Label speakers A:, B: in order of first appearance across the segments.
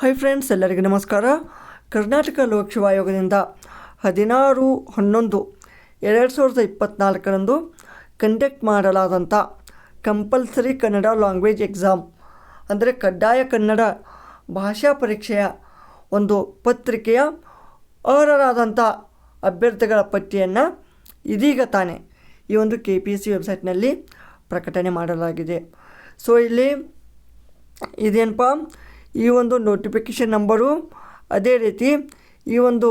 A: Hi friends, ಎಲ್ಲರಿಗೂ ನಮಸ್ಕಾರ. ಕರ್ನಾಟಕ ಲೋಕಸೇವಾ ಆಯೋಗದಿಂದ 16/11/2024 ಕಂಡಕ್ಟ್ ಮಾಡಲಾದಂಥ ಕಂಪಲ್ಸರಿ ಕನ್ನಡ ಲ್ಯಾಂಗ್ವೇಜ್ ಎಕ್ಸಾಮ್ ಅಂದರೆ ಕಡ್ಡಾಯ ಕನ್ನಡ ಭಾಷಾ ಪರೀಕ್ಷೆಯ ಒಂದು ಪತ್ರಿಕೆಯ ಅರ್ಹರಾದಂಥ ಅಭ್ಯರ್ಥಿಗಳ ಪಟ್ಟಿಯನ್ನು ಇದೀಗ ತಾನೇ ಈ ಒಂದು KPSC ವೆಬ್ಸೈಟ್ನಲ್ಲಿ ಪ್ರಕಟಣೆ ಮಾಡಲಾಗಿದೆ. ಸೊ ಇಲ್ಲಿ ಇದೇನಪ್ಪ, ಈ ಒಂದು ನೋಟಿಫಿಕೇಷನ್ ನಂಬರು, ಅದೇ ರೀತಿ ಈ ಒಂದು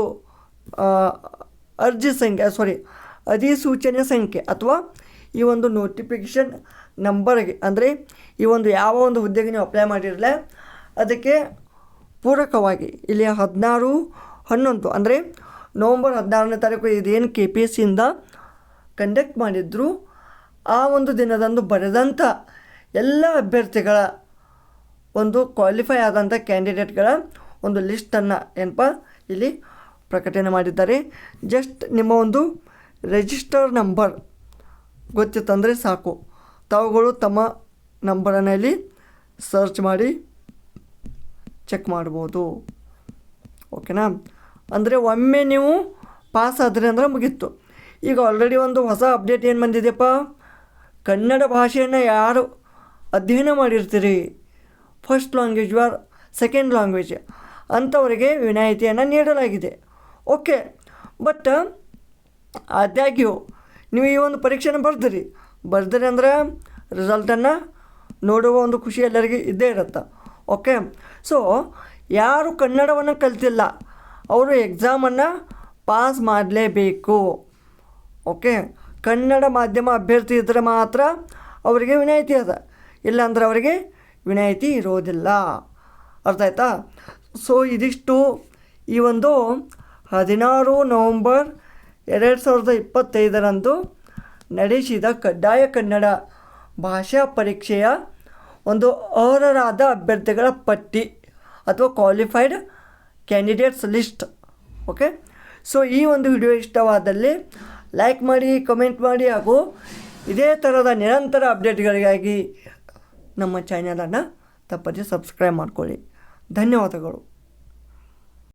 A: ಅಧಿಸೂಚನೆ ಸಂಖ್ಯೆ ಅಥವಾ ಈ ಒಂದು ನೋಟಿಫಿಕೇಷನ್ ನಂಬರ್ಗೆ ಅಂದರೆ ಈ ಒಂದು ಯಾವ ಒಂದು ಹುದ್ದೆಗೆ ನೀವು ಅಪ್ಲೈ ಮಾಡಿರಲ್ಲ ಅದಕ್ಕೆ ಪೂರಕವಾಗಿ ಇಲ್ಲಿ 16/11 ಅಂದರೆ ನವಂಬರ್ 16ನೇ ತಾರೀಕು ಇದೇನು KPSCಯಿಂದ ಕಂಡಕ್ಟ್ ಮಾಡಿದ್ರು ಆ ಒಂದು ದಿನದಂದು ಬರೆದಂಥ ಎಲ್ಲ ಅಭ್ಯರ್ಥಿಗಳ ಒಂದು ಕ್ವಾಲಿಫೈ ಆದಂಥ ಕ್ಯಾಂಡಿಡೇಟ್ಗಳ ಒಂದು ಲಿಸ್ಟನ್ನು ಏನಪ್ಪ ಇಲ್ಲಿ ಪ್ರಕಟಣೆ ಮಾಡಿದ್ದಾರೆ. ಜಸ್ಟ್ ನಿಮ್ಮ ಒಂದು ರಿಜಿಸ್ಟರ್ ನಂಬರ್ ಗೊತ್ತಿತ್ತಂದರೆ ಸಾಕು, ತಾವುಗಳು ತಮ್ಮ ನಂಬರನ್ನು ಇಲ್ಲಿ ಸರ್ಚ್ ಮಾಡಿ ಚೆಕ್ ಮಾಡ್ಬೋದು. ಓಕೆನಾ? ಅಂದರೆ ಒಮ್ಮೆ ನೀವು ಪಾಸ್ ಆದರೆ ಅಂದ್ರೆ ಮುಗೀತು. ಈಗ ಆಲ್ರೆಡಿ ಒಂದು ಹೊಸ ಅಪ್ಡೇಟ್ ಏನು ಬಂದಿದೆಯಪ್ಪ, ಕನ್ನಡ ಭಾಷೆಯನ್ನು ಯಾರು ಅಧ್ಯಯನ ಮಾಡಿರ್ತೀರಿ, first language or second language ಅಂಥವರಿಗೆ ವಿನಾಯಿತಿಯನ್ನು ನೀಡಲಾಗಿದೆ. ಓಕೆ, ಬಟ್ ಆದಾಗ್ಯೂ ನೀವು ಈ ಒಂದು ಪರೀಕ್ಷೆನ ಬರ್ದಿರಿ ಅಂದ್ರೆ ರಿಸಲ್ಟನ್ನು ನೋಡುವ ಒಂದು ಖುಷಿ ಎಲ್ಲರಿಗೂ ಇದ್ದೇ ಇರುತ್ತೆ. ಓಕೆ, ಸೊ ಯಾರು ಕನ್ನಡವನ್ನು ಕಲ್ತಿಲ್ಲ ಅವರು ಎಕ್ಸಾಮನ್ನು ಪಾಸ್ ಮಾಡಲೇಬೇಕು. ಓಕೆ, ಕನ್ನಡ ಮಾಧ್ಯಮ ಅಭ್ಯರ್ಥಿ ಇದ್ದರೆ ಮಾತ್ರ ಅವರಿಗೆ ವಿನಾಯಿತಿ ಅದ, ಇಲ್ಲಾಂದ್ರೆ ಅವರಿಗೆ ವಿನಾಯಿತಿ ಇರೋದಿಲ್ಲ. ಅರ್ಥ ಆಯ್ತಾ? ಸೊ ಇದಿಷ್ಟು ಈ ಒಂದು 16 ನವಂಬರ್ 2025 ನಡೆಸಿದ ಕಡ್ಡಾಯ ಕನ್ನಡ ಭಾಷಾ ಪರೀಕ್ಷೆಯ ಒಂದು ಅರ್ಹರಾದ ಅಭ್ಯರ್ಥಿಗಳ ಪಟ್ಟಿ ಅಥವಾ qualified candidates list. Okay, so ಈ ಒಂದು ವಿಡಿಯೋ ಇಷ್ಟವಾದಲ್ಲಿ ಲೈಕ್ ಮಾಡಿ, ಕಮೆಂಟ್ ಮಾಡಿ, ಹಾಗೂ ಇದೇ ಥರದ ನಿರಂತರ ಅಪ್ಡೇಟ್ಗಳಿಗಾಗಿ ನಮ್ಮ ಚಾನಲನ್ನು ತಪ್ಪದೇ ಸಬ್ಸ್ಕ್ರೈಬ್ ಮಾಡ್ಕೊಳ್ಳಿ. ಧನ್ಯವಾದಗಳು.